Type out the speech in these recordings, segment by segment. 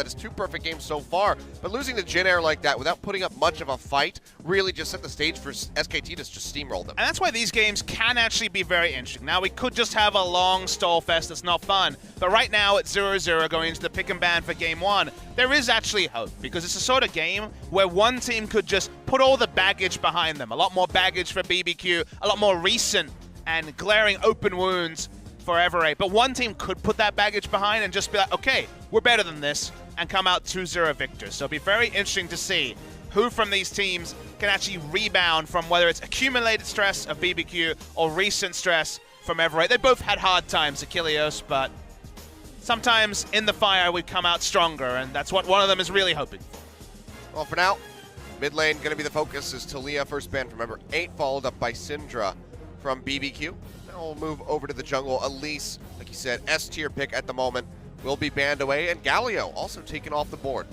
that is 2 perfect games so far, but losing to Jin Air like that without putting up much of a fight really just set the stage for SKT to just steamroll them. And that's why these games can actually be very interesting. Now, we could just have a long stall fest that's not fun, but right now it's 0-0 going into the pick and ban for game 1. There is actually hope, because it's a sort of game where one team could just put all the baggage behind them. A lot more baggage for BBQ, a lot more recent and glaring open wounds for Ever8. But one team could put that baggage behind and just be like, okay, we're better than this, and come out 2-0 victors. So it'll be very interesting to see who from these teams can actually rebound from whether it's accumulated stress of BBQ or recent stress from Ever8. They both had hard times, Achilleos, but sometimes in the fire we come out stronger, and that's what one of them is really hoping for. Well, for now, mid lane going to be the focus is Talia, first ban from Ever8, followed up by Syndra from BBQ. Now we'll move over to the jungle. Elise, like you said, S-tier pick at the moment, will be banned away, and Galio also taken off the board.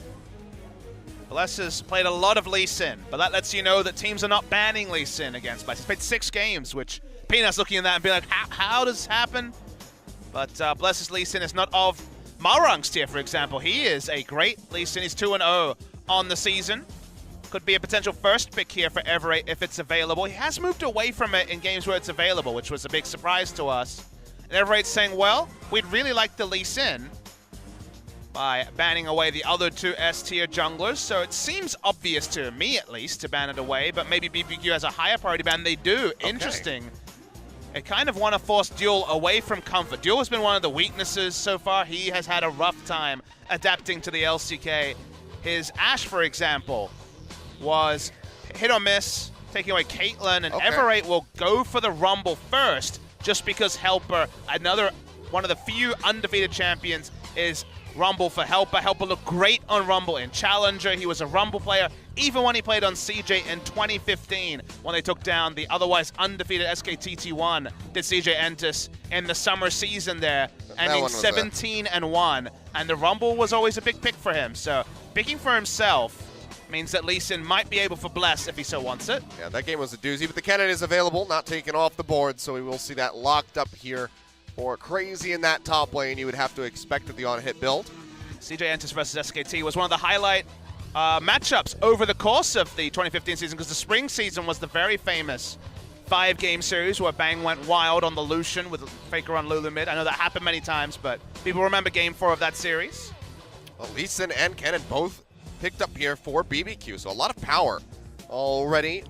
Bless has played a lot of Lee Sin, but that lets you know that teams are not banning Lee Sin against Bless. He's played 6 games, which Peanut's looking at that and be like, how does this happen? But Bless's Lee Sin is not of Malrang's tier, for example. He is a great Lee Sin. He's 2-0 on the season. Could be a potential first pick here for Ever8 if it's available. He has moved away from it in games where it's available, which was a big surprise to us. And Ever8's saying, well, we'd really like the Lee Sin by banning away the other 2 S-tier junglers. So it seems obvious to me, at least, to ban it away, but maybe BBQ has a higher priority ban. They do. Okay. Interesting. They kind of want to force Duel away from comfort. Duel has been one of the weaknesses so far. He has had a rough time adapting to the LCK. His Ashe, for example, was hit or miss, taking away Caitlyn, and Ever8 will go for the Rumble first, just because Helper, another one of the few undefeated champions, is Rumble for Helper. Helper looked great on Rumble in Challenger. He was a Rumble player even when he played on CJ in 2015 when they took down the otherwise undefeated SKTT1. Did CJ Entus in the summer season there, ending 17-1. And the Rumble was always a big pick for him. So picking for himself means that Lee Sin might be able for Bless if he so wants it. Yeah, that game was a doozy, but the cannon is available, not taken off the board, so we will see that locked up here for Crazy in that top lane. You would have to expect with the on-hit build. CJ Entus versus SKT was one of the highlight matchups over the course of the 2015 season, because the spring season was the very famous 5-game series where Bang went wild on the Lucian with Faker on Lulu mid. I know that happened many times, but people remember Game 4 of that series. Well, Lee Sin and Cannon both picked up here for BBQ, so a lot of power already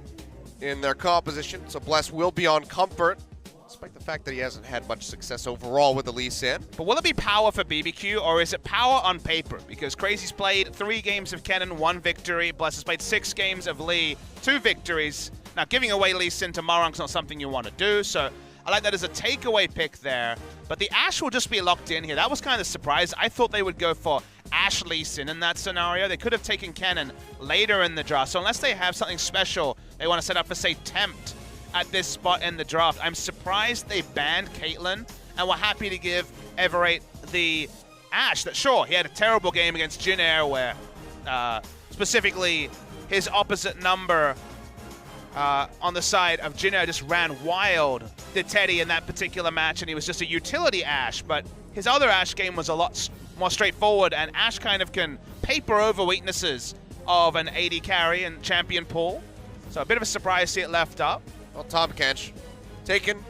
in their composition. So Bless will be on comfort, despite the fact that he hasn't had much success overall with the Lee Sin. But will it be power for BBQ, or is it power on paper? Because Crazy's played 3 games of Kennen, 1 victory. Bless has played 6 games of Lee, 2 victories. Now, giving away Lee Sin to Malrang's not something you want to do, so I like that as a takeaway pick there. But the Ashe will just be locked in here. That was kind of a surprise. I thought they would go for Ashe Lee Sin in that scenario. They could have taken Kennen later in the draft. So unless they have something special they want to set up for, say, Tempt at this spot in the draft, I'm surprised they banned Caitlyn and were happy to give Ever8 the Ashe. That, sure, he had a terrible game against Jin Air where specifically his opposite number on the side of Jin Air just ran wild, did Teddy in that particular match, and he was just a utility Ashe. But his other Ashe game was a lot more straightforward, and Ashe kind of can paper over weaknesses of an AD carry and champion pool. So a bit of a surprise to see it left up. Well, Tahm Kench taken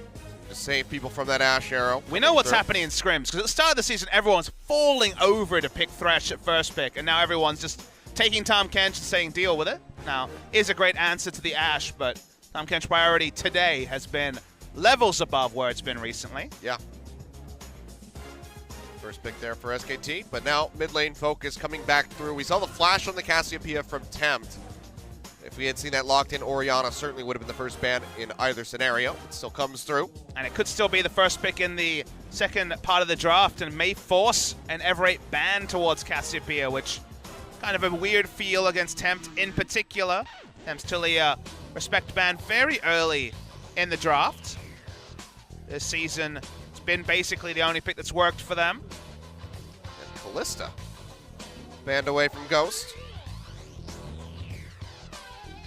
to save people from that Ashe arrow. We know what's happening in scrims, because at the start of the season, everyone's falling over to pick Thresh at first pick, and now everyone's just taking Tahm Kench and saying deal with it. Now, is a great answer to the Ashe, but Tahm Kench's priority today has been levels above where it's been recently. Yeah. First pick there for SKT, but now mid lane focus coming back through. We saw the flash on the Cassiopeia from Tempt. If we had seen that locked in, Orianna certainly would have been the first ban in either scenario. It still comes through. And it could still be the first pick in the second part of the draft, and may force an Ever8 ban towards Cassiopeia, which kind of a weird feel against Tempt in particular. Tempt's Talia respect ban very early in the draft. This season, it's been basically the only pick that's worked for them. And Kalista banned away from Ghost.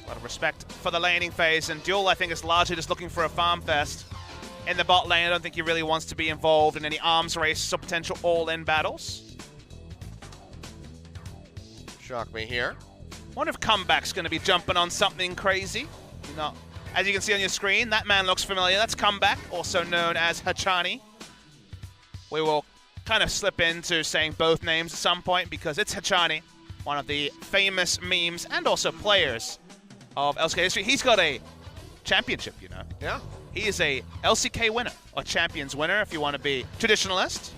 A lot of respect for the laning phase, and Duel, I think, is largely just looking for a farm fest in the bot lane. I don't think he really wants to be involved in any arms races or potential all-in battles. shock me here. Wonder if Comeback's going to be jumping on something crazy. No. As you can see on your screen, that man looks familiar. That's Comeback, also known as Hachani. We will kind of slip into saying both names at some point because it's Hachani, one of the famous memes and also players of LCK history. He's got a championship, you know. Yeah. He is a LCK winner, or Champions winner if you want to be traditionalist.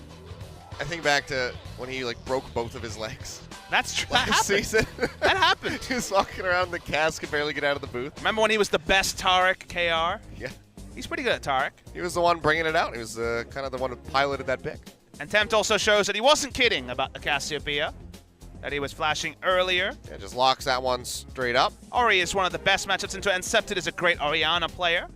I think back to when he like broke both of his legs. That's true. That Last happened. season. That happened. He was walking around the cast, could barely get out of the booth. Remember when he was the best Taric KR? Yeah. He's pretty good at Taric. He was the one bringing it out. He was kind of the one who piloted that pick. And Tempt also shows that he wasn't kidding about the Cassiopeia that he was flashing earlier. Yeah, just locks that one straight up. Ori is one of the best matchups into it, and Septed is a great Orianna player.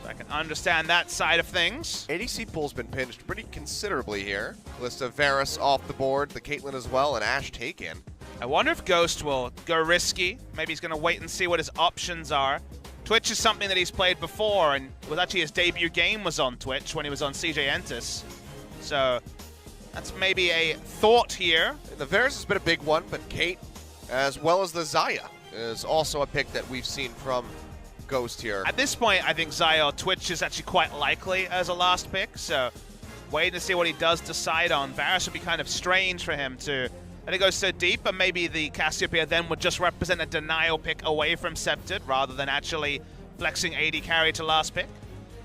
So I can understand that side of things. ADC pool's been pinched pretty considerably here. List of Varus off the board, the Caitlyn as well, and Ashe taken. I wonder if Ghost will go risky. Maybe he's going to wait and see what his options are. Twitch is something that he's played before, and was actually his debut game was on Twitch when he was on CJ Entis. So that's maybe a thought here. The Varus has been a big one, but Kate, as well as the Xayah, is also a pick that we've seen from Ghost here. At this point, I think Xayah or Twitch is actually quite likely as a last pick, so waiting to see what he does decide on. Varus would be kind of strange for him to let it go so deep, but maybe the Cassiopeia then would just represent a denial pick away from Septed rather than actually flexing AD carry to last pick.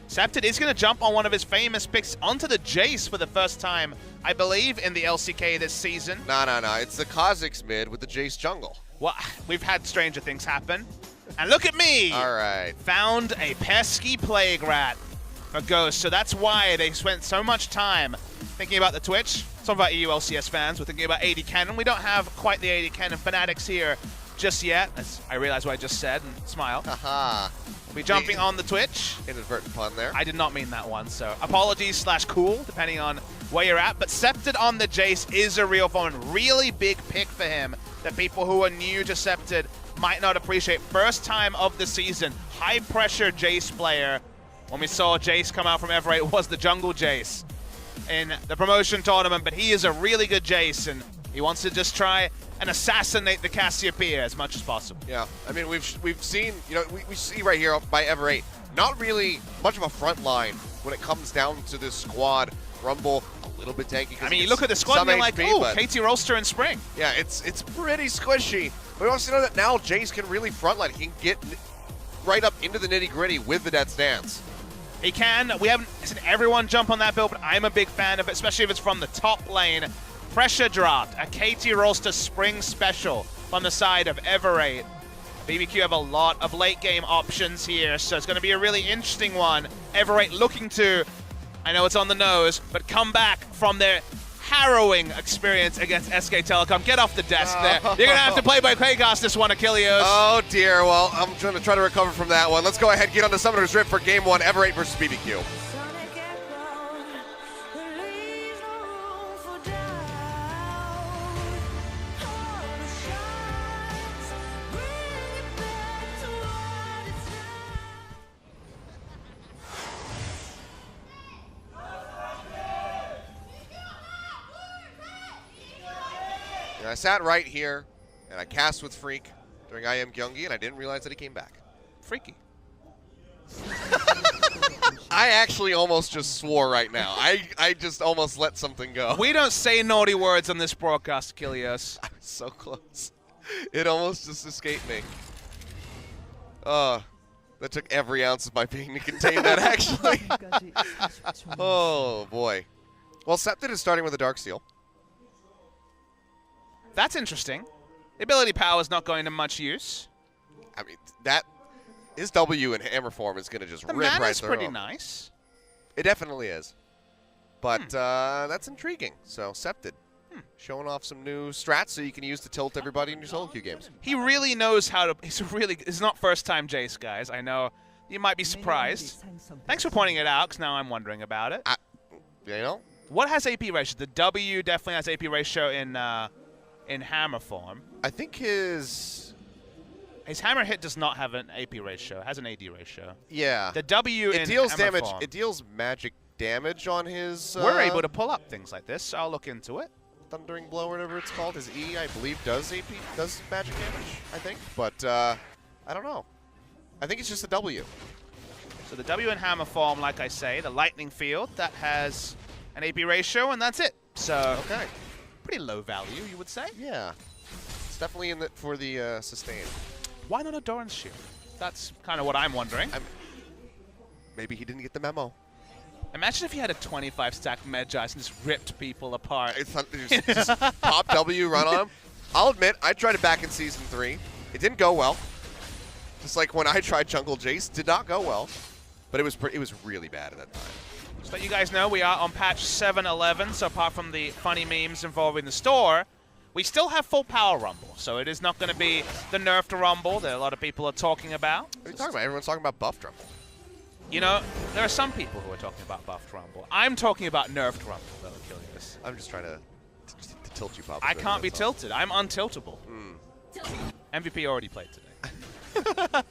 Septed is going to jump on one of his famous picks onto the Jace for the first time, I believe, in the LCK this season. No. It's the Kha'Zix mid with the Jace jungle. Well, we've had stranger things happen. And look at me! All right. Found a pesky Plague Rat for Ghost. So that's why they spent so much time thinking about the Twitch. Some of our EU LCS fans were thinking about AD Cannon. We don't have quite the AD Cannon fanatics here just yet, as I realize what I just said and smile. Haha. We'll be jumping on the Twitch. Inadvertent pun there. I did not mean that one, so apologies / cool, depending on where you're at. But Septed on the Jace is a real fun, really big pick for him that people who are new to Septed might not appreciate. First time of the season, high pressure Jace player. When we saw Jace come out from Ever8, it was the jungle Jace in the promotion tournament, but he is a really good Jace, and he wants to just try and assassinate the Cassiopeia as much as possible. Yeah, I mean, we've seen, you know, we see right here by Ever8, not really much of a front line when it comes down to this squad. Rumble, a little bit tanky. I mean, you look at the squad and you're like, oh, KT Rolster and Spring. Yeah, it's pretty squishy. But we also know that now Jace can really frontline. He can get right up into the nitty-gritty with the Death's Dance. He can. We haven't seen everyone jump on that build, but I'm a big fan of it, especially if it's from the top lane. Pressure Draft, a KT Rolster Spring special from the side of Ever8. BBQ have a lot of late game options here, so it's going to be a really interesting one. Ever8 looking to, I know it's on the nose, but come back from their harrowing experience against SK Telecom. Get off the desk there. You're going to have to play by Quagos this one, Achilleos. Oh dear, well, I'm going to try to recover from that one. Let's go ahead and get on to Summoner's Rift for Game 1, Ever8 versus BBQ. I sat right here, and I cast with Freak during IM Gyeonggi, and I didn't realize that he came back. Freaky. I actually almost just swore right now. I just almost let something go. We don't say naughty words on this broadcast, Achilleos. I was so close. It almost just escaped me. That took every ounce of my being to contain that, actually. Oh, boy. Well, Septed is starting with a Darksteel. That's interesting. The ability power is not going to much use. I mean, that his W in hammer form is going to just rip right through. The mana's pretty nice. It definitely is. But that's intriguing. So, Septed, showing off some new strats so you can use to tilt everybody in your solo queue games. He really knows how to. It's not first time Jace, guys. I know you might be surprised. Thanks for pointing it out, because now I'm wondering about it. You know? What has AP ratio? The W definitely has AP ratio in hammer form. I think his hammer hit does not have an AP ratio. It has an AD ratio. Yeah. The W it in deals hammer damage. form. It deals magic damage on his. We're able to pull up things like this, so I'll look into it. Thundering Blow or whatever it's called. His E, I believe, does magic damage, I think. But I don't know. I think it's just a W. So the W in Hammer form, like I say, the Lightning Field, that has an AP ratio, and that's it. So Okay. pretty low value, you would say. Yeah. It's definitely in the, for the sustain. Why not a Doran's Shield? That's kind of what I'm wondering. Maybe he didn't get the memo. Imagine if you had a 25-stack Medjais and just ripped people apart. It's not, just pop W, run on him. I'll admit, I tried it back in Season 3. It didn't go well. Just like when I tried Jungle Jace, did not go well. But it was really bad at that time. Just to let you guys know, we are on patch 7.11, so apart from the funny memes involving the store, we still have full power Rumble. So it is not going to be the nerfed Rumble that a lot of people are talking about. What are you talking about? Everyone's talking about buffed Rumble. You know, there are some people who are talking about buffed Rumble. I'm talking about nerfed Rumble, though, Achilles. I'm just trying to tilt you, Pop. I can't be tilted. I'm untiltable. MVP already played today.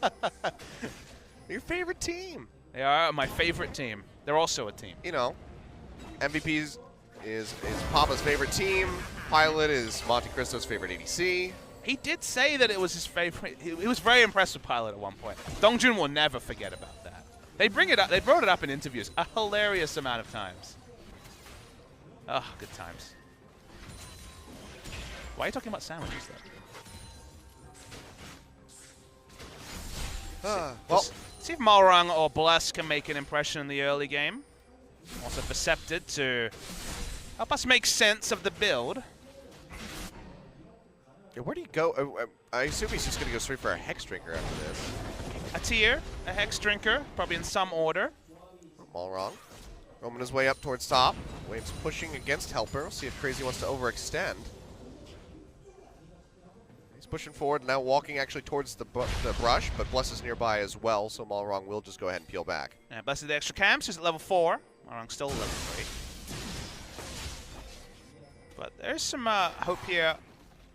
Your favorite team. They are my favorite team. They're also a team. You know, MVP is Papa's favorite team. Pilot is Monte Cristo's favorite ADC. He did say that it was his favorite. He was very impressed with Pilot at one point. Dongjun will never forget about that. They bring it up. They brought it up in interviews a hilarious amount of times. Oh, good times. Why are you talking about sandwiches, though? Well, see if Malrang or Bless can make an impression in the early game. Also Percepted to help us make sense of the build. yeah, where do you go? I assume he's just going to go straight for a Hex Drinker after this. A tier, a Hex Drinker, probably in some order. All wrong. Roaming his way up towards top. Wave's pushing against Helper. We'll see if Crazy wants to overextend. He's pushing forward, now walking actually towards the brush, but Bless is nearby as well, so Malrong will just go ahead and peel back. Yeah, Bless is the extra camps. He's at level 4. Malrang's still level 3. But there's some hope here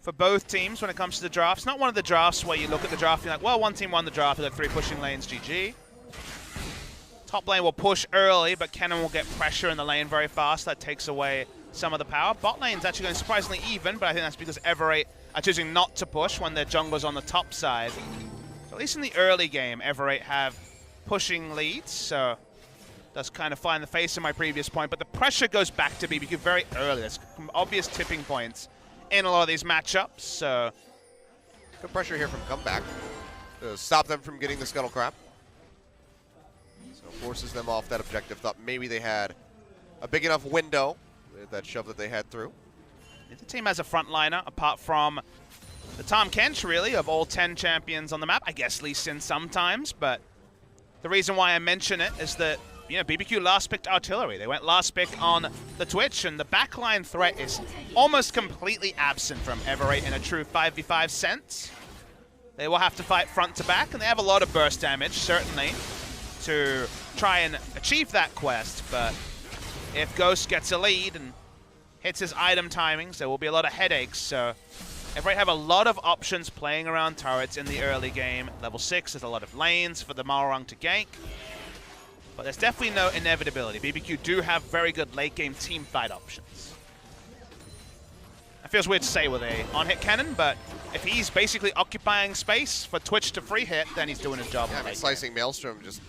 for both teams when it comes to the draft. It's not one of the drafts where you look at the draft and you're like, well, one team won the draft, they've 3 pushing lanes, GG. Top lane will push early, but Kennen will get pressure in the lane very fast. That takes away some of the power. Bot lane's actually going surprisingly even, but I think that's because Ever8 are choosing not to push when their jungler's on the top side. So at least in the early game, Ever8 have pushing leads, so that's kind of fly in the face of my previous point. But the pressure goes back to BBQ very early. There's obvious tipping points in a lot of these matchups, so Good pressure here from Comeback. Stop them from getting the Scuttle Crab. So forces them off that objective. Thought maybe they had a big enough window with that shove that they had through. the team has a frontliner, apart from the Tahm Kench, really, of all 10 champions on the map. I guess Lee Sin sometimes, but the reason why I mention it is that, you know, BBQ last picked artillery. They went last pick on the Twitch, and the backline threat is almost completely absent from Ever8 in a true 5v5 sense. They will have to fight front to back, and they have a lot of burst damage, certainly, to try and achieve that quest. But if Ghost gets a lead and hits his item timings, there will be a lot of headaches. So Ever8 have a lot of options playing around turrets in the early game. Level 6, there's a lot of lanes for the Malrang to gank. But there's definitely no inevitability. BBQ do have very good late game team fight options. It feels weird to say with a on-hit cannon, but if he's basically occupying space for Twitch to free hit, then he's doing his job. Yeah, I mean, Slicing Maelstrom just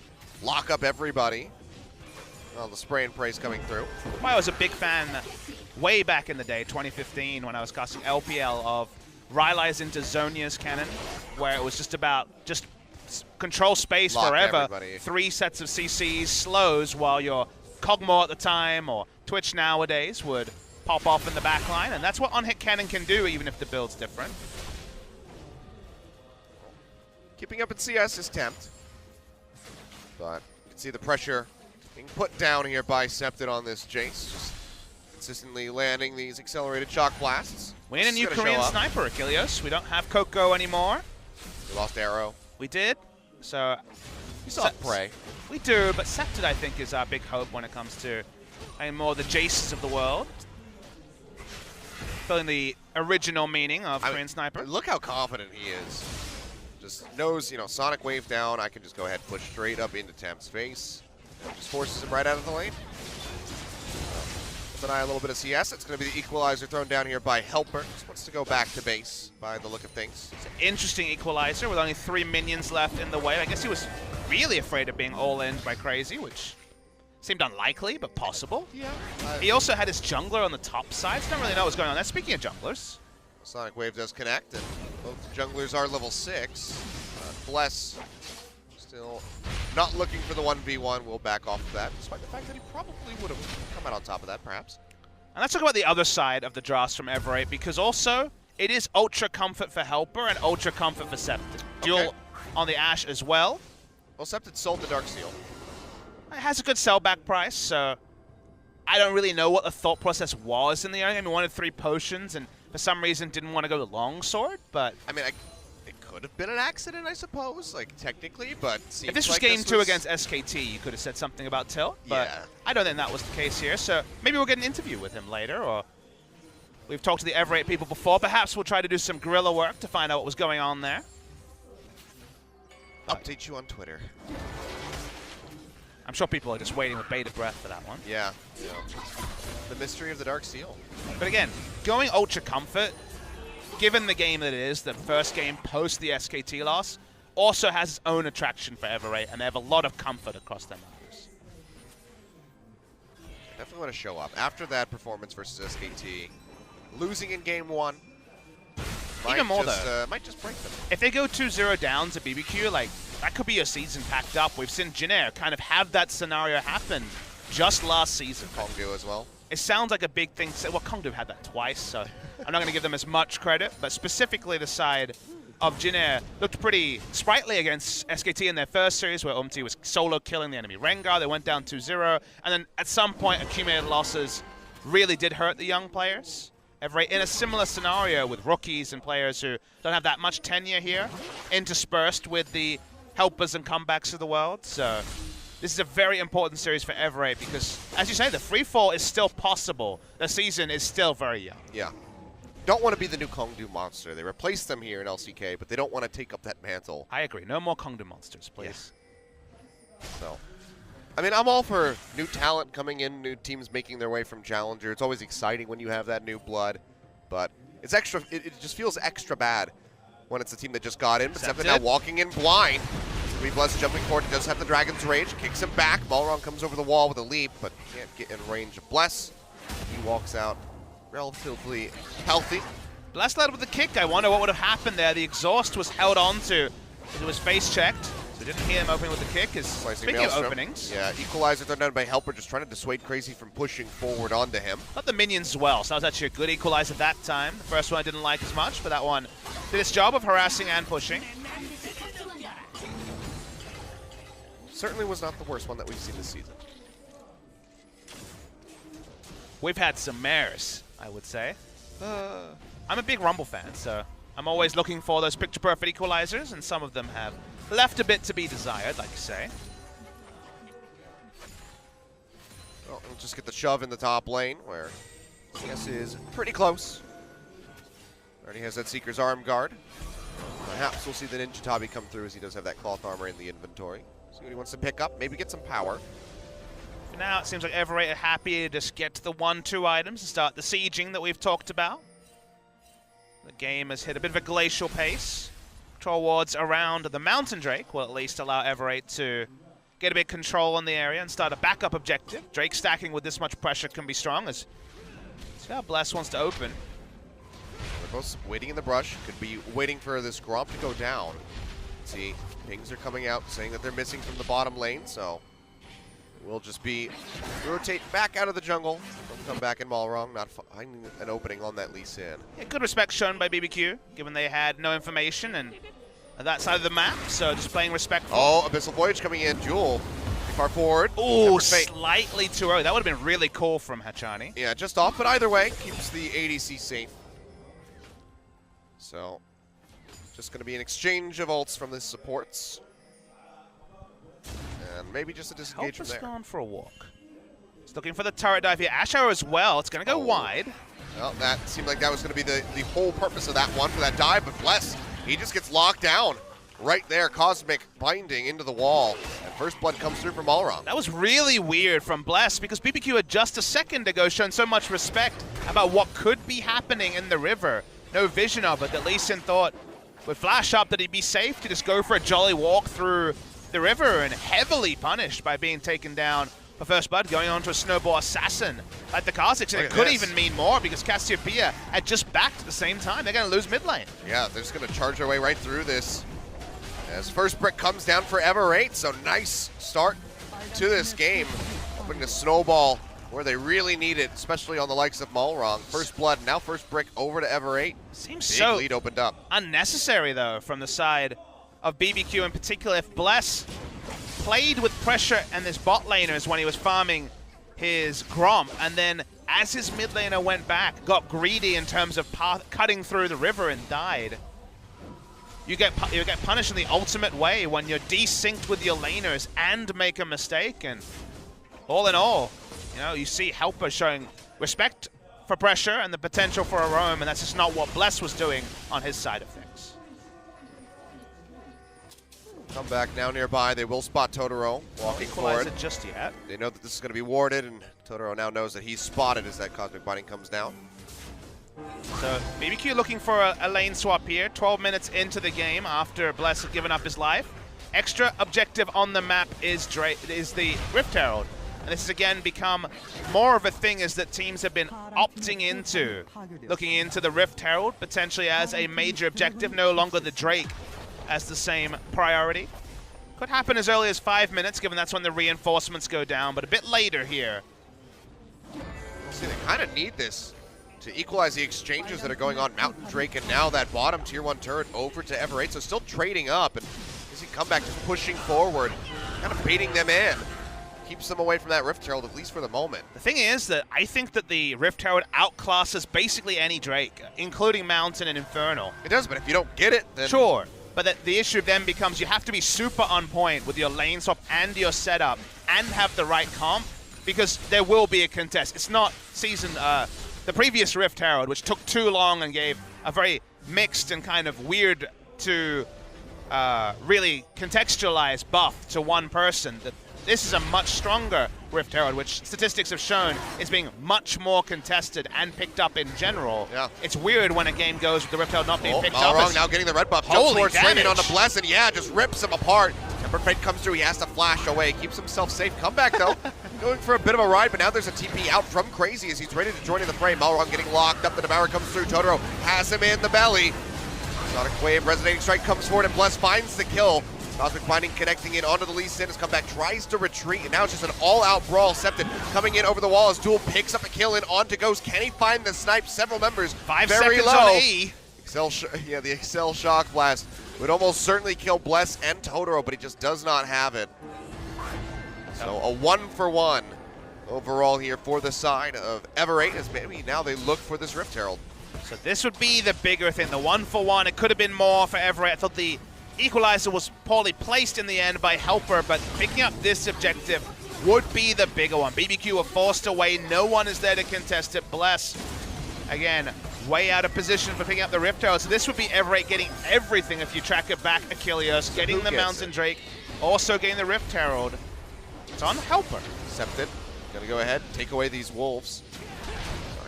lock up everybody. Oh, the spray and pray's coming through. I was a big fan way back in the day, 2015, when I was casting LPL, of Rylai's into Zhonya's cannon, where it was just about control space Lock forever. everybody. 3 sets of CCs, slows, while your Kog'Maw at the time, or Twitch nowadays, would pop off in the backline, and that's what on-hit cannon can do, even if the build's different. Keeping up at CS is Tempt. But you can see the pressure being put down here by Septed on this Jace. Just consistently landing these accelerated shock blasts. We need a new Korean sniper, Achilles. We don't have Coco anymore. We lost Arrow. We did. So We still have Prey. We do, but Septed, I think, is our big hope when it comes to more the Jaces of the world. Filling the original meaning of Korean sniper. Look how confident he is. Just knows, you know, Sonic Wave down. I can just go ahead and push straight up into Tempt's face. Just forces him right out of the lane. keep an eye on a little bit of CS. It's going to be the equalizer thrown down here by Helper. Just wants to go back to base by the look of things. It's an interesting equalizer with only 3 minions left in the way. I guess he was really afraid of being all-in by Crazy, which seemed unlikely, but possible. Yeah. He also had his jungler on the top side, so don't really know what's going on there. Speaking of junglers. Sonic Wave does connect, and both junglers are level 6. Bless still not looking for the 1v1. Will back off of that, despite the fact that he probably would have come out on top of that, perhaps. And let's talk about the other side of the draft from Ever8, because also it is Ultra Comfort for Helper and Ultra Comfort for Septic. Duel on the Ashe as well. Well, Septic sold the Dark Seal. It has a good sellback price, so I don't really know what the thought process was in the early game. He wanted 3 potions and for some reason didn't want to go the longsword, but I mean, it could have been an accident, I suppose, like technically, but seems if this was like game 2 against SKT, you could have said something about Tilt, but yeah. I don't think that was the case here, so maybe we'll get an interview with him later, or we've talked to the Ever8 people before. Perhaps we'll try to do some guerrilla work to find out what was going on there. Update you on Twitter. I'm sure people are just waiting with bated breath for that one. Yeah. The mystery of the Dark Seal. But again, going Ultra Comfort, given the game that it is, the first game post the SKT loss, also has its own attraction for Ever8, and they have a lot of comfort across their maps. Definitely want to show up. After that performance versus SKT, losing in game 1, Even more though. Might just break them. If they go 2-0 down to BBQ, like, that could be a season packed up. We've seen Jinair kind of have that scenario happen just last season. Kongdu as well. It sounds like a big thing to say. Well, Kongdu had that twice, so I'm not going to give them as much credit. But specifically the side of Jinair looked pretty sprightly against SKT in their first series, where Umti was solo killing the enemy Rengar. They went down 2-0. And then at some point, accumulated losses really did hurt the young players. Ever8 in a similar scenario with rookies and players who don't have that much tenure here, interspersed with the helpers and comebacks of the world. So this is a very important series for Ever8 because, as you say, the free fall is still possible. The season is still very young. Yeah. Don't want to be the new Kongdu monster. They replaced them here in LCK, but they don't want to take up that mantle. I agree. No more Kongdu monsters, please. Yeah. So, I mean, I'm all for new talent coming in, new teams making their way from Challenger. It's always exciting when you have that new blood, but it's extra. It just feels extra bad when it's a team that just got in, but Septic now walking in blind. Bless jumping forward, he does have the Dragon's Rage, kicks him back. Balrog comes over the wall with a leap, but can't get in range of Bless. He walks out relatively healthy. Bless led with the kick. I wonder what would have happened there. The exhaust was held on to. It was face checked, so didn't hear him opening with the kick. Speaking of openings. Yeah, equalizer thrown down by Helper, just trying to dissuade Crazy from pushing forward onto him. Not the minions as well, so that was actually a good equalizer that time. The first one I didn't like as much, but that one did its job of harassing and pushing. Certainly was not the worst one that we've seen this season. We've had some mares, I would say. I'm a big Rumble fan, so I'm always looking for those picture-perfect equalizers, and some of them have left a bit to be desired, like you say. Well, we'll just get the shove in the top lane, where CS is pretty close. Already has that Seeker's arm guard. Perhaps we'll see the Ninja Tabi come through, as he does have that cloth armor in the inventory. See what he wants to pick up, maybe get some power. For now, it seems like Ever8 are happy to just get to the 1-2 items and start the sieging that we've talked about. The game has hit a bit of a glacial pace. Control wards around the Mountain Drake will at least allow Ever8 to get a bit of control on the area and start a backup objective. Drake stacking with this much pressure can be strong, as see how Bless wants to open. They're both waiting in the brush. Could be waiting for this Gromp to go down. See, pings are coming out saying that they're missing from the bottom lane, so we'll just be rotate back out of the jungle. They'll come back in Balrog, not finding an opening on that Lee Sin. Yeah, good respect shown by BBQ, given they had no information and that side of the map, so just playing respectful. Oh, Abyssal Voyage coming in. Jewel, pretty far forward. Ooh, slightly too early. That would have been really cool from Hachani. Yeah, just off, but either way, keeps the ADC safe. So, just going to be an exchange of ults from the supports. And maybe just a disengage from there. Helper's gone for a walk. He's looking for the turret dive here. Ash Arrow as well. It's going to go wide. Well, that seemed like that was going to be the whole purpose of that one for that dive, but Bless, he just gets locked down right there. Cosmic binding into the wall. And First blood comes through from Allwrong. That was really weird from Bless because BBQ had just a second ago shown so much respect about what could be happening in the river. No vision of it, that Lee Sin thought with flash up that he'd be safe to just go for a jolly walk through the river, and heavily punished by being taken down for first blood, going on to a snowball assassin like the Kha'Zix. And it could even mean more because Cassiopeia had just backed at the same time. They're going to lose mid lane. Yeah, they're just going to charge their way right through this. As first brick comes down for Ever8, so nice start to this game. Putting a snowball where they really need it, especially on the likes of Allwrong. First blood, now first brick over to Ever8. Seems Big so lead opened up. Unnecessary, though, from the side of BBQ in particular. If Bless played with pressure and his bot laners when he was farming his Grom, and then as his mid laner went back, got greedy in terms of cutting through the river and died, you get punished in the ultimate way when you're desynced with your laners and make a mistake. And all in all, you know, you see Helper showing respect for pressure and the potential for a roam, and that's just not what Bless was doing on his side of things. Come back now nearby. They will spot Totoro walking forward. It just yet. They know that this is going to be warded, and Totoro now knows that he's spotted as that Cosmic Binding comes down. So BBQ looking for a lane swap here. 12 minutes into the game after Bless had given up his life. Extra objective on the map is the Rift Herald. And this has again become more of a thing as that teams have been opting into looking into the Rift Herald potentially as a major objective, no longer the Drake as the same priority. Could happen as early as 5 minutes, given that's when the reinforcements go down, but a bit later here. See, they kind of need this to equalize the exchanges that are going on. Mountain Drake and now that bottom tier 1 turret over to Ever8, so still trading up, and you see Comeback just pushing forward, kind of baiting them in. Keeps them away from that Rift Herald, at least for the moment. The thing is that I think that the Rift Herald outclasses basically any Drake, including Mountain and Infernal. It does, but if you don't get it, then... Sure, but the issue then becomes you have to be super on point with your lane swap and your setup and have the right comp, because there will be a contest. It's not the previous Rift Herald, which took too long and gave a very mixed and kind of weird to really contextualize buff to one person. This is a much stronger Rift Herald, which statistics have shown is being much more contested and picked up in general. Yeah. It's weird when a game goes with the Rift Herald not being picked up. Allwrong now getting the red buff. Jump forward, swinging on the Bless, and yeah, just rips him apart. Ember Fate comes through, he has to flash away, keeps himself safe. Comeback though, going for a bit of a ride, but now there's a TP out from Crazy as he's ready to join in the fray. Allwrong getting locked up, the Devourer comes through, Totoro has him in the belly. Sonic Wave, Resonating Strike comes forward, and Bless finds the kill. Cosmic Binding connecting in onto the Lee Sin. His comeback tries to retreat, and now it's just an all-out brawl. Septed coming in over the wall as Duel picks up a kill in onto Ghost. Can he find the snipe? Several members 5 very seconds low. on E. The Excel Shock Blast would almost certainly kill Bless and Totoro, but he just does not have it. So a 1-for-1 overall here for the side of Ever8, as maybe now they look for this Rift Herald. So this would be the bigger thing, the 1-for-1. It could have been more for Ever8. I thought the equalizer was poorly placed in the end by Helper, but picking up this objective would be the bigger one. BBQ were forced away. No one is there to contest it. Bless, again, way out of position for picking up the Rift Herald. So this would be Ever8 getting everything if you track it back. Achilles getting the Mountain Drake, also getting the Rift Herald. It's on Helper. Septed, gonna go ahead, take away these wolves.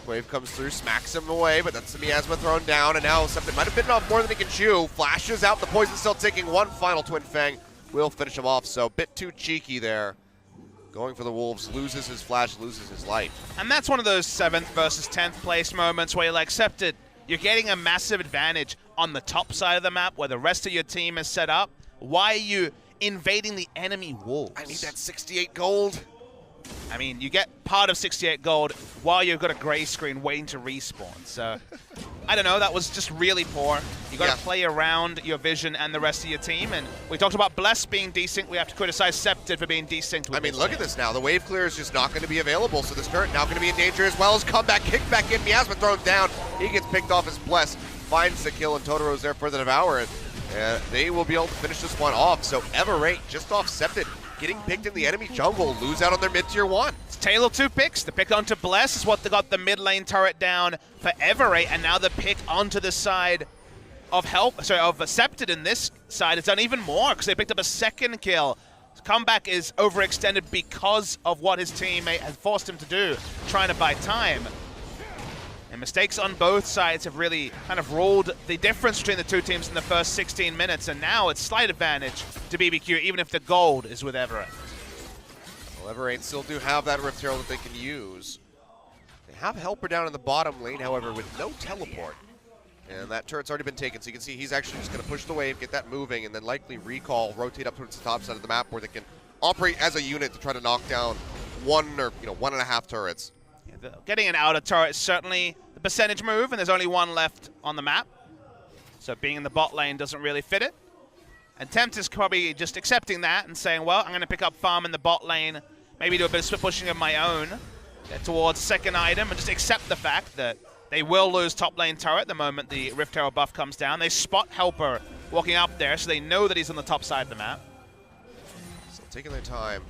Wave comes through, smacks him away, but that's the miasma thrown down, and now Septed might have bitten off more than he can chew. Flashes out, the poison still ticking. One final Twin Fang will finish him off, so a bit too cheeky there. Going for the wolves, loses his flash, loses his life. And that's one of those 7th versus 10th place moments where you're like, Septed, you're getting a massive advantage on the top side of the map where the rest of your team is set up. Why are you invading the enemy wolves? I need that 68 gold. I mean, you get part of 68 gold while you've got a gray screen waiting to respawn. So, I don't know, that was just really poor. You got to play around your vision and the rest of your team. And we talked about Bless being desynced. We have to criticize Septed for being desynced with look at this now. The wave clear is just not going to be available. So this turret now going to be in danger as well as comeback, kick back in. Miasma thrown down. He gets picked off as Bless finds the kill, and Totoro's there for the Devourer. And they will be able to finish this one off. So Ever8 just off Septed, getting picked in the enemy jungle, lose out on their mid-tier 1. It's Tail of 2 picks. The pick onto Bless is what they got the mid lane turret down for Ever8, and now the pick onto the side of Septed in this side has done even more because they picked up a second kill Comeback is overextended because of what his teammate has forced him to do, trying to buy time. And mistakes on both sides have really kind of ruled the difference between the two teams in the first 16 minutes, and now it's slight advantage to BBQ, even if the gold is with Ever8. Well, Ever8 still do have that Rift Herald that they can use. They have Helper down in the bottom lane, however, with no teleport. And that turret's already been taken, so you can see he's actually just going to push the wave, get that moving, and then likely recall, rotate up towards the top side of the map where they can operate as a unit to try to knock down one or 1.5 turrets. Yeah, getting an outer turret is certainly the percentage move, and there's only one left on the map. So being in the bot lane doesn't really fit it. And Tempt is probably just accepting that and saying, well, I'm going to pick up farm in the bot lane, maybe do a bit of split pushing of my own, get towards second item, and just accept the fact that they will lose top lane turret the moment the Rift Herald buff comes down. They spot Helper walking up there, so they know that he's on the top side of the map. Still taking their time,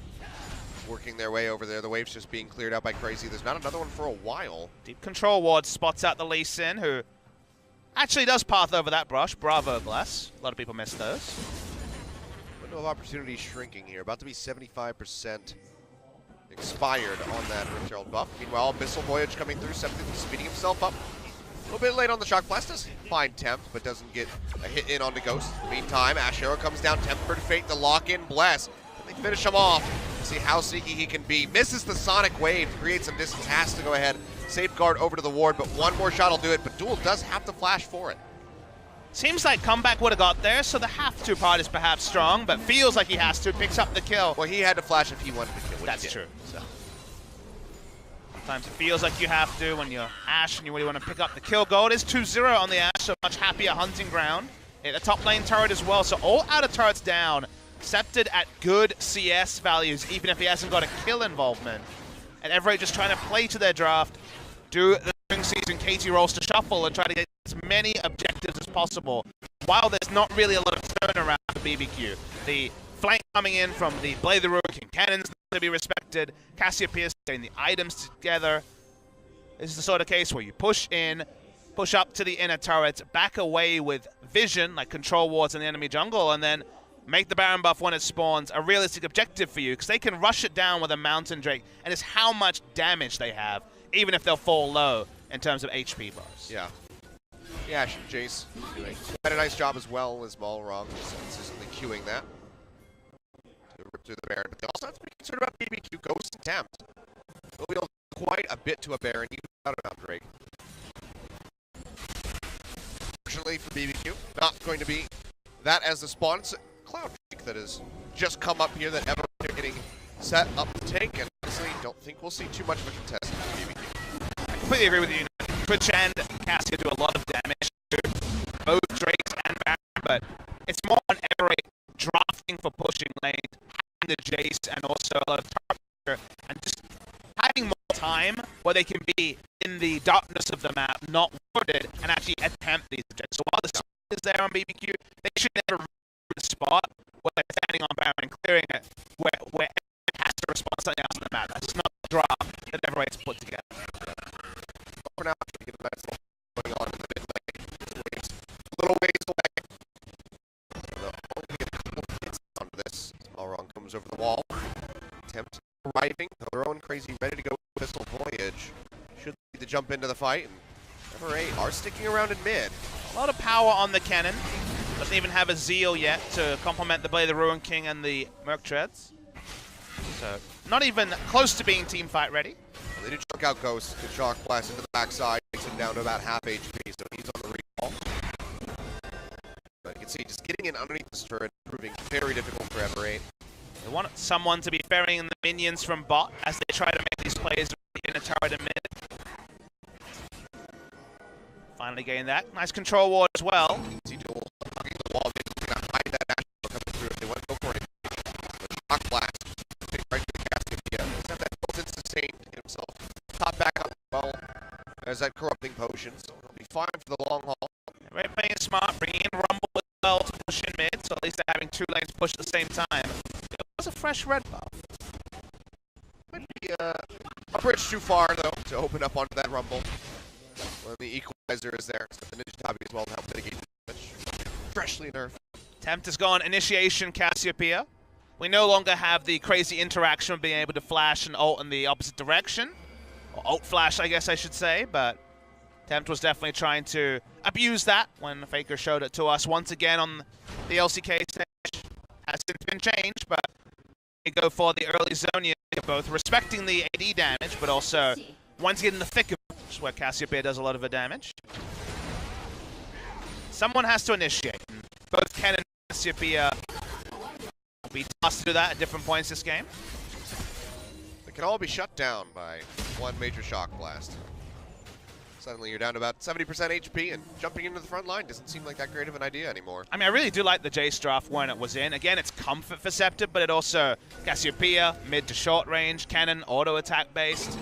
working their way over there. The wave's just being cleared out by Crazy. There's not another one for a while. Deep control ward spots out the Lee Sin, who actually does path over that brush. Bravo, Bless. A lot of people miss those. Window of opportunity shrinking here. About to be 75% expired on that Rift Herald buff. Meanwhile, Abyssal Voyage coming through, speeding himself up. A little bit late on the Shock Blast. Does find Tempt, but doesn't get a hit in onto Ghost. In the meantime, Ash Arrow comes down. Tempt for Fate, the lock-in Bless. They finish him off. See how sneaky he can be. Misses the Sonic Wave, creates some distance, has to go ahead. Safeguard over to the ward, but one more shot will do it. But Duel does have to flash for it. Seems like Comeback would have got there, so the have-to part is perhaps strong, but feels like he has to. Picks up the kill. Well, he had to flash if he wanted to kill. That's true. So sometimes it feels like you have to when you're Ashe and you really want to pick up the kill. Gold is 2-0 on the Ashe, so much happier hunting ground. Hit the top lane turret as well, so all outer turrets down. Accepted at good CS values, even if he hasn't got a kill involvement. And Ever8 just trying to play to their draft, do the spring season KT rolls to shuffle and try to get as many objectives as possible. While there's not really a lot of turnaround for BBQ. The flank coming in from the Blade of the Ruin King cannons to be respected. Cassiopeia getting the items together. This is the sort of case where you push in, push up to the inner turrets, back away with vision, like control wards in the enemy jungle, and then make the Baron buff when it spawns a realistic objective for you, because they can rush it down with a Mountain Drake, and it's how much damage they have, even if they'll fall low in terms of HP bars. Yeah. Yeah, Jace doing quite a nice job as well as Malrong, just consistently queuing that to rip through the Baron. But they also have to be concerned about BBQ Ghost and Tempt. They'll be able to do quite a bit to a Baron, even without a Mountain Drake. Fortunately for BBQ, not going to be that as the spawn. It's a Cloud Drake that has just come up here that Ever8 are getting set up to take, and honestly, don't think we'll see too much of a contest for BBQ. I completely agree with you. Twitch and Cassia do a lot of damage to both Drakes and Baron, but it's more on Ever8 drafting for pushing lanes, having the Jace, and also a lot of target, and just having more time where they can be in the darkness of the map, not warded, and actually attempt these objectives. So while the spot is there on BBQ, they should never reach the spot where they're standing on Baron and clearing it, where it has to respond to something else on the map. That's just not the draft that Ever8's put together. For now, we get a nice little going on in the mid lane. Waves a little ways away. They'll only get a couple of hits onto this. Malrong comes over the wall. Tempt arriving. Their own Crazy ready to go with Abyssal Voyage. Should need to jump into the fight. And Ever8 are sticking around in mid. A lot of power on the cannon. Doesn't even have a Zeal yet to complement the Blade of the Ruin King and the Merc Treads. So not even close to being team fight ready. They did choke out Ghost. Good Shock Blast into the backside. Takes him down to about half HP, so he's on the recall. But you can see just getting in underneath this turret proving very difficult for Ever8. They want someone to be ferrying the minions from bot as they try to make these plays in a turret and mid. Finally getting that. Nice control ward as well. See Duel hugging the wall. They're going to hide that Ash coming through if they want to go for it. But Shock Blast. Right to the Cassiopeia. He's got that built-in sustain to get himself top back up well. There's that corrupting potion, so he'll be fine for the long haul. Right, playing it smart, bringing in Rumble as well to push in mid, so at least they're having two lanes push at the same time. It was a fresh red buff. Might be a bridge too far, though, to open up onto that Rumble. When the equalizer is there, so the Ninja Tabi as well to help mitigate the damage. Freshly nerfed. Tempt has gone initiation Cassiopeia. we no longer have the crazy interaction of being able to flash and ult in the opposite direction. Or ult flash, I guess I should say, but Tempt was definitely trying to abuse that when Faker showed it to us once again on the LCK stage. Has since been changed, but they go for the early zone, both respecting the AD damage, but also once again in the thick of it, which is where Cassiopeia does a lot of the damage. Someone has to initiate. Both Ken and Cassiopeia will be tasked to do that at different points this game. They can all be shut down by one major shock blast. Suddenly you're down to about 70% HP, and jumping into the front line doesn't seem like that great of an idea anymore. I mean, I really do like the Jace draft when it was in. Again, it's comfort for Scepter, but it also Cassiopeia, mid to short range, cannon, auto attack based,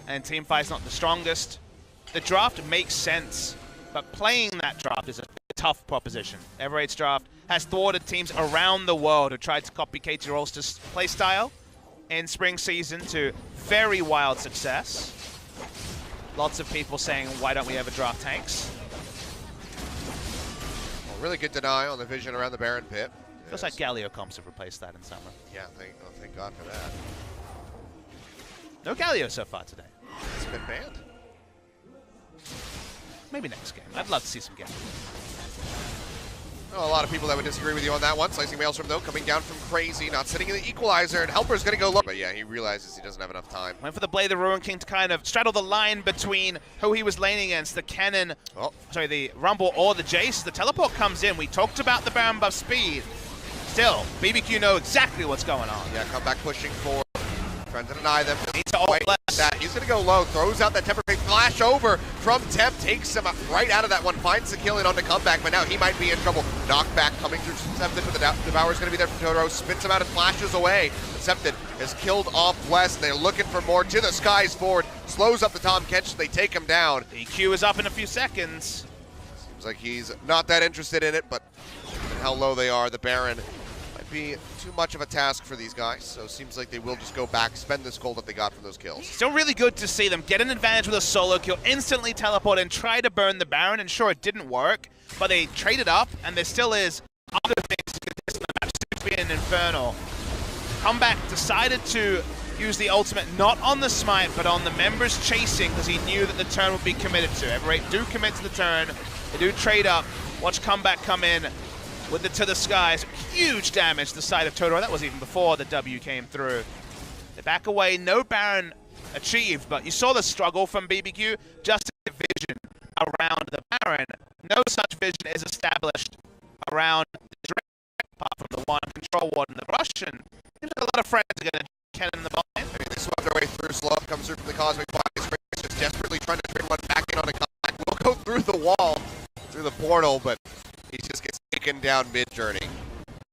and teamfight's not the strongest. The draft makes sense, but playing that draft is a tough proposition. Ever8's draft has thwarted teams around the world who tried to copy KT Rolster's playstyle in spring season to very wild success. Lots of people saying, why don't we ever draft tanks? Well, really good deny on the vision around the Baron pit. Feels like Galio comps have replaced that in summer. Yeah, thank God for that. No Galio so far today. It's been banned. Maybe next game. I'd love to see some Galio. Oh, a lot of people that would disagree with you on that one. Slicing Maelstrom, though, coming down from Crazy, not sitting in the equalizer, and Helper's going to go low. But yeah, he realizes he doesn't have enough time. Went for the Blade of the Ruin King to kind of straddle the line between who he was laning against, the Cannon, sorry, the Rumble or the Jace. The teleport comes in. We talked about the Baron buff speed. Still, BBQ know exactly what's going on. Yeah, come back pushing forward. Trying to deny them. Need to ult less. That. He's going to go low, throws out that temper flash over from Temp, takes him right out of that one, finds the kill in on the comeback, but now he might be in trouble. Knockback coming through Septed, but the Devour's going to be there for Totoro, spins him out and flashes away. Septed has killed off West. They're looking for more to the skies forward, slows up the Tom Kench, they take him down. EQ is up in a few seconds. Seems like he's not that interested in it, but how low they are, the Baron be too much of a task for these guys, so it seems like they will just go back, spend this gold that they got from those kills. Still really good to see them get an advantage with a solo kill, instantly teleport and try to burn the Baron, and sure, it didn't work, but they traded up, and there still is other things to contest in the match, Sufi and Infernal. Comeback decided to use the ultimate not on the smite, but on the members chasing, because he knew that the turn would be committed to. Ever8 do commit to the turn, they do trade up, watch Comeback come in, with the to the skies, huge damage to the side of Totoro. That was even before the W came through. They back away, no Baron achieved, but you saw the struggle from BBQ, just a vision around the Baron. No such vision is established around the direct, apart from the one control ward in the Russian. Seems like a lot of friends are going to cannon in the bottom. I mean, they swept their way through slow, comes through from the Cosmic Bodies. Just desperately trying to trade one back in on a comeback. We'll go through the wall, through the portal, but he just gets taken down mid-journey.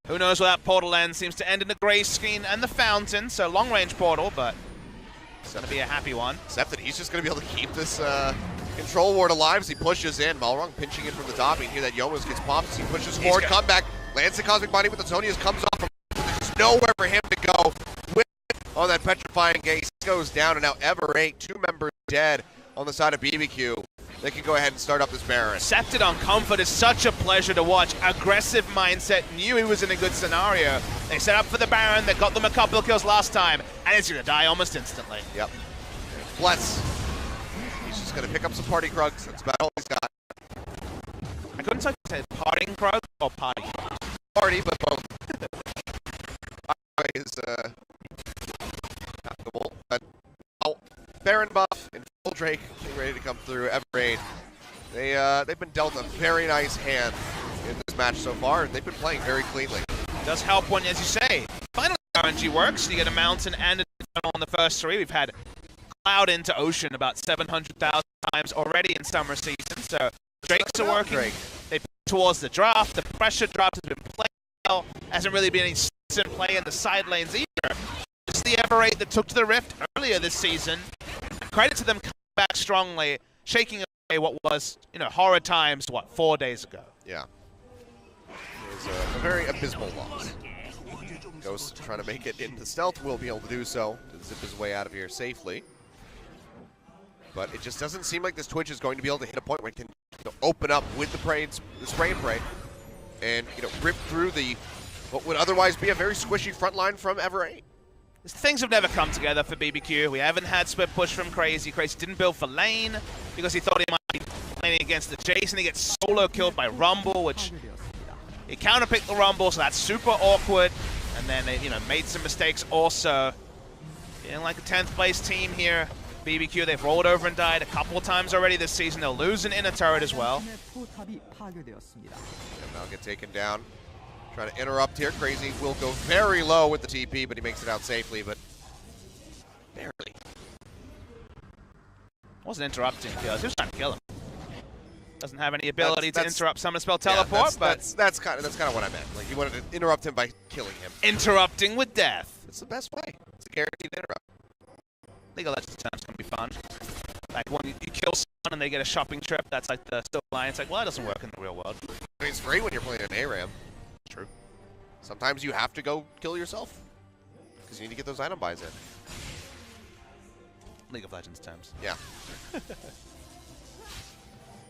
Who knows where that portal ends? Seems to end in the gray screen and the fountain, so long-range portal, but it's going to be a happy one. Except that he's just going to be able to keep this control ward alive as he pushes in. Malrung pinching in from the top. You can hear that Yomas gets popped as he pushes forward. Comeback, lands the Cosmic Body with the Tonias, comes off from. There's just nowhere for him to go. On that petrifying gaze goes down, and now Ever8, 2 members dead on the side of BBQ. They can go ahead and start up this Baron. Accepted on comfort is such a pleasure to watch. Aggressive mindset, knew he was in a good scenario. They set up for the Baron, they got them a couple of kills last time, and it's gonna die almost instantly. Yep. Bless. He's just gonna pick up some party krugs. That's about all he's got. I couldn't say parting krug or party. Party, but both. is applicable. But Baron buff and full Drake getting ready to come through. Ever8. They've been dealt a very nice hand in this match so far, and they've been playing very cleanly. It does help when, as you say, finally RNG works. You get a Mountain and an Infernal on the first 3. We've had Cloud into Ocean about 700,000 times already in summer season, so Drakes are working. They put towards the draft. The pressure draft has been playing well. Hasn't really been any decent play in the side lanes either. It's the Ever8 that took to the Rift earlier this season. Credit to them coming back strongly, shaking away what was, horror times, 4 days ago. Yeah. It was a very abysmal loss. Ghost trying to make it into stealth, will be able to do so, to zip his way out of here safely. But it just doesn't seem like this Twitch is going to be able to hit a point where it can open up with the spray and pray, and rip through the what would otherwise be a very squishy front line from Ever8. Things have never come together for BBQ. We haven't had split push from Crazy. Crazy didn't build for lane because he thought he might be laning against the Jason. He gets solo killed by Rumble, which he counterpicked the Rumble, so that's super awkward. And then they, made some mistakes also. Feeling like a 10th place team here. BBQ, they've rolled over and died a couple of times already this season. They'll lose an inner turret as well. And now get taken down. Trying to interrupt here. Crazy will go very low with the TP, but he makes it out safely, but barely. Wasn't interrupting kills. He was trying to kill him. Doesn't have any ability to interrupt summon spell teleport, but that's kind of what I meant. Like, you wanted to interrupt him by killing him. Interrupting with death. It's the best way. It's a guaranteed interrupt. League of Legends times can be fun. Like when you kill someone and they get a shopping trip, that's like the still line. It's like, well, that doesn't work in the real world. I mean, it's great when you're playing an ARAM. True. Sometimes you have to go kill yourself because you need to get those item buys in. League of Legends times. Yeah.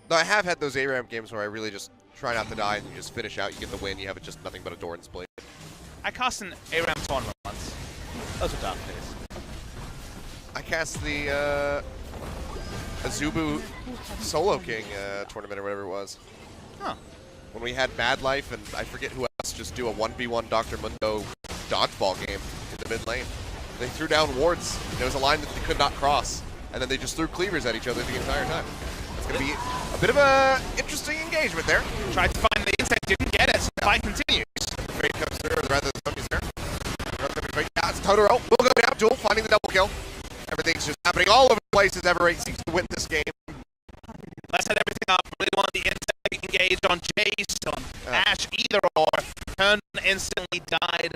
No, I have had those ARAM games where I really just try not to die and you just finish out, you get the win, you have just nothing but a Doran's Blade. I cast an ARAM tournament once. Those were dark days. I cast the Azubu Solo King tournament or whatever it was. Huh. When we had Bad Life and I forget who else just do a 1v1 Dr. Mundo dodgeball game in the mid lane. They threw down wards. There was a line that they could not cross. And then they just threw cleavers at each other the entire time. It's going to be a bit of a interesting engagement there. Tried to find the insect, didn't get it, so the fight continues. Fate comes through, or rather the Zombies there. Yeah, it's Totoro. Will go down, Duel, finding the double kill. Everything's just happening all over the place as Ever8 seeks to win this game. Let's set everything up. Really want the insect engaged on Jace, on Ash, either or. Turned instantly, died.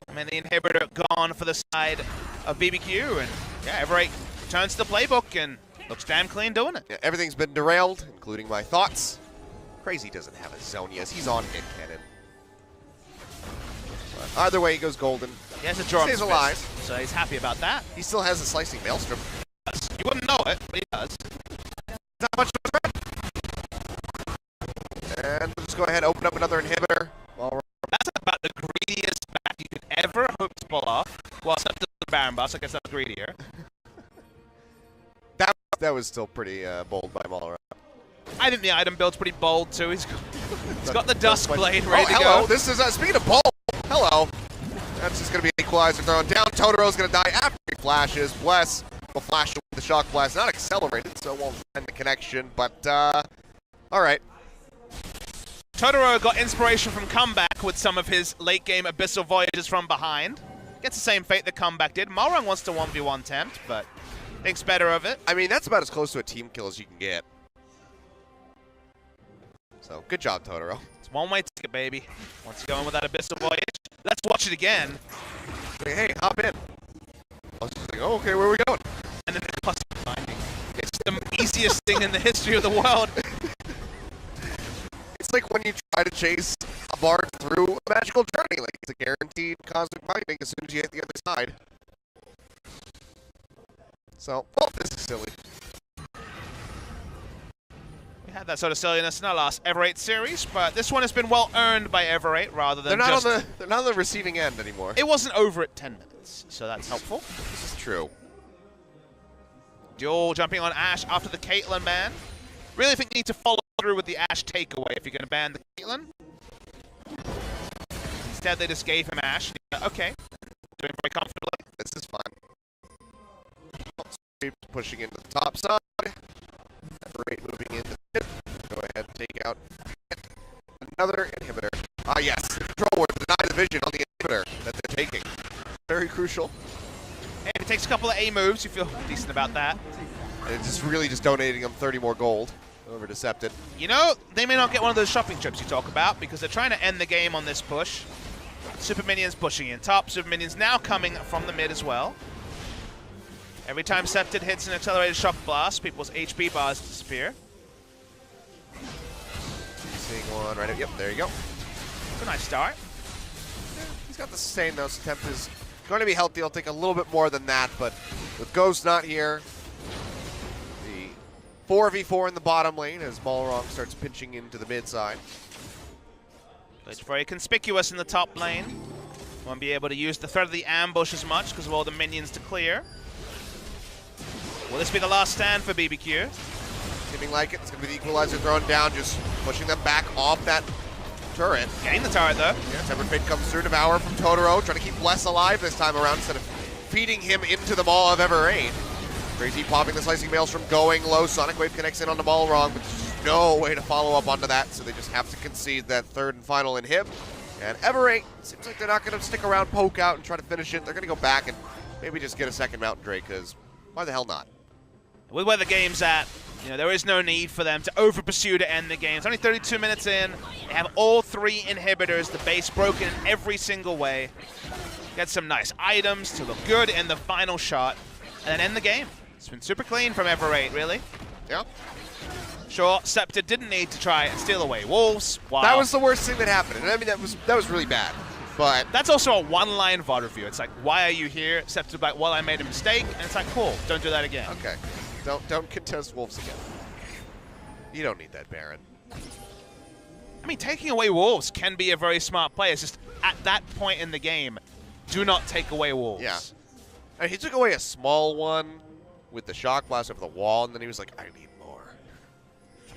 I mean, the inhibitor gone for the side of BBQ, and yeah, Ever8 turns to the playbook and looks damn clean doing it. Yeah, everything's been derailed, including my thoughts. Crazy doesn't have a Zonias. He's on mid cannon. But either way, he goes golden. He has a draw. Stays alive, so he's happy about that. He still has a slicing maelstrom. You wouldn't know it, but he does. Not much of a threat. And we'll just go ahead and open up another inhibitor. That's about the greediest back you could ever hope to pull off. Well, except the Baron boss, I guess that's greedier. That was still pretty bold by Malra. I think the item build's pretty bold too. He's got the Dusk Blade ready to hello. go. This is, speaking of bold, hello. That's just going to be an equalizer thrown down. Totoro's going to die after he flashes. Bless will flash with the Shock Blast. Not accelerated, so it won't end the connection, but all right. Totoro got inspiration from Comeback with some of his late-game Abyssal Voyages from behind. Gets the same fate that Comeback did. Malrang wants to 1v1 tempt, but thinks better of it. I mean, that's about as close to a team kill as you can get. So, good job, Totoro. It's one-way ticket, baby. Once you go in with that Abyssal Voyage, let's watch it again. Like, hey, hop in. I was just like, oh, okay, where are we going? And then the cluster binding. It's the easiest thing in the history of the world. It's like when you try to chase a bard through a magical journey. Like, it's a guaranteed cosmic binding as soon as you hit the other side. So, well, this is silly. We had that sort of silliness in our last Ever8 series, but this one has been well earned by Ever8 rather than they're not on the receiving end anymore. It wasn't over at 10 minutes, so that's helpful. This is true. Duel jumping on Ashe after the Caitlyn ban. Really think you need to follow through with the Ashe takeaway if you're going to ban the Caitlyn. Instead, they just gave him Ashe. Okay, doing very comfortably. This is fine. Pushing into the top side. Ever8 moving into the mid. Go ahead and take out another inhibitor. Ah, yes. The control word deny the vision on the inhibitor that they're taking. Very crucial. And if it takes a couple of A moves, you feel decent about that. And it's just really just donating them 30 more gold over Decepted. You know, they may not get one of those shopping trips you talk about because they're trying to end the game on this push. Super Minions pushing in top. Super Minions now coming from the mid as well. Every time Scepted hits an accelerated shock blast, people's HP bars disappear. Seeing one right up. Yep, there you go. It's a nice start. He's got the sustain though, so Tempt is going to be healthy. I'll take a little bit more than that, but with Ghost not here, the 4v4 in the bottom lane as Balrog starts pinching into the mid side. It's very conspicuous in the top lane. Won't be able to use the threat of the ambush as much because of all the minions to clear. Will this be the last stand for BBQ? Seeming like it. It's going to be the equalizer thrown down, just pushing them back off that turret. Getting the turret though. Yeah, Ever8 comes through. Devour from Totoro, trying to keep Bless alive this time around instead of feeding him into the maw of Ever8. Crazy popping the slicing maelstrom, going low. Sonic Wave connects in on the ball wrong, but there's no way to follow up onto that, so they just have to concede that third and final inhib. And Ever8, seems like they're not going to stick around, poke out, and try to finish it. They're going to go back and maybe just get a second Mountain Drake, because why the hell not? With where the game's at, there is no need for them to over-pursue to end the game. It's only 32 minutes in. They have all 3 inhibitors, the base broken in every single way. Get some nice items to look good in the final shot, and then end the game. It's been super clean from Ever8, really. Yeah. Sure, Scepter didn't need to try and steal away Wolves. Wow. That was the worst thing that happened. And I mean, that was really bad. But that's also a one-line VOD review. It's like, why are you here? Scepter's like, well, I made a mistake. And it's like, cool, don't do that again. Okay. Don't contest Wolves again. You don't need that, Baron. I mean, taking away Wolves can be a very smart play. It's just, at that point in the game, do not take away Wolves. Yeah. And he took away a small one with the shock blast over the wall, and then he was like, I need more.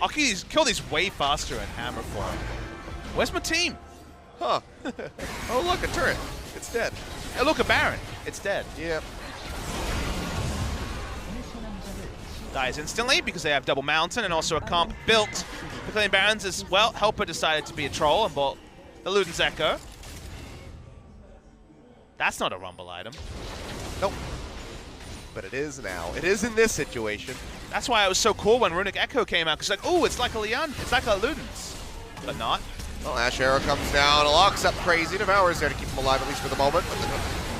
I'll kill these way faster in Hammer form. Where's my team? Huh. Oh, look, a turret. It's dead. Hey, look, a Baron. It's dead. Yep. Dies instantly because they have double mountain and also a comp built for killing Barons as well. Helper decided to be a troll and bought the Luden's Echo. That's not a Rumble item. Nope. But it is now. It is in this situation. That's why it was so cool when Runic Echo came out, because like, oh, it's like a Leon, it's like a Luden's, but not. Well, Ash Arrow comes down, locks up Crazy. Devour's there to keep him alive, at least for the moment.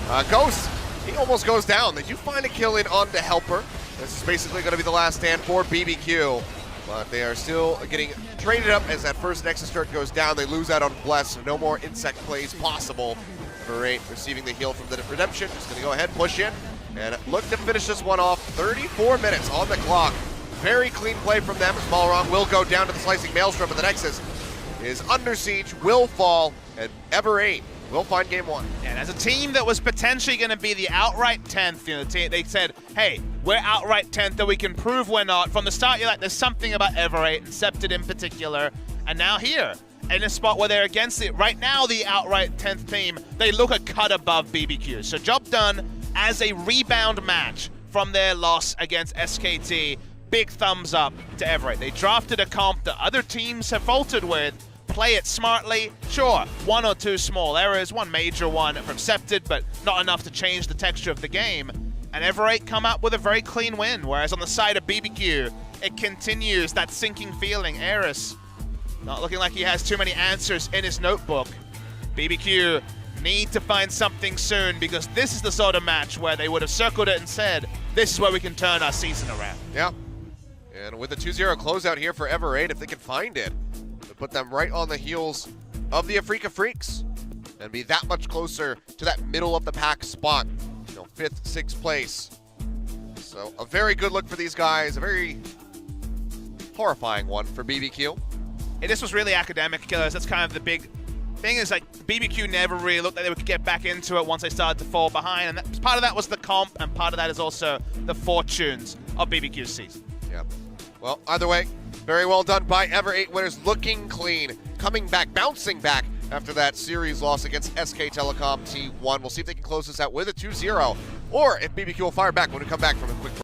But Ghost, he almost goes down. They do find a kill in onto Helper. This is basically going to be the last stand for BBQ. But they are still getting traded up as that first Nexus turret goes down. They lose out on Bless, so no more insect plays possible. Ever8 receiving the heal from the Redemption. Just going to go ahead, push in, and look to finish this one off. 34 minutes on the clock. Very clean play from them. Balrog will go down to the slicing maelstrom, but the Nexus is under siege, will fall, and Ever8 will find game 1. And as a team that was potentially going to be the outright 10th, they said, hey, we're outright 10th, that we can prove we're not. From the start, you're like, there's something about Ever8, and Scepted in particular, and now here, in a spot where they're against it. Right now, the outright 10th team, they look a cut above BBQ. So job done as a rebound match from their loss against SKT. Big thumbs up to Ever8. They drafted a comp that other teams have faltered with. Play it smartly. Sure, 1 or 2 small errors, 1 major one from Scepted, but not enough to change the texture of the game. And Ever8 come up with a very clean win, whereas on the side of BBQ, it continues that sinking feeling. Eris not looking like he has too many answers in his notebook. BBQ need to find something soon, because this is the sort of match where they would have circled it and said, this is where we can turn our season around. Yeah. And with a 2-0 closeout here for Ever8, if they can find it, to put them right on the heels of the Afrika Freaks and be that much closer to that middle of the pack spot, 5th, 6th place. So a very good look for these guys, a very horrifying one for BBQ. This was really academic, Killers. That's kind of the big thing, is like BBQ never really looked like they could get back into it once they started to fall behind, and part of that was the comp, and part of that is also the fortunes of BBQ's season. Yeah. Well, either way, very well done by Ever8 winners, looking clean, coming back, bouncing back after that series loss against SK Telecom T1. We'll see if they can close this out with a 2-0, or if BBQ will fire back when we come back from a quick break.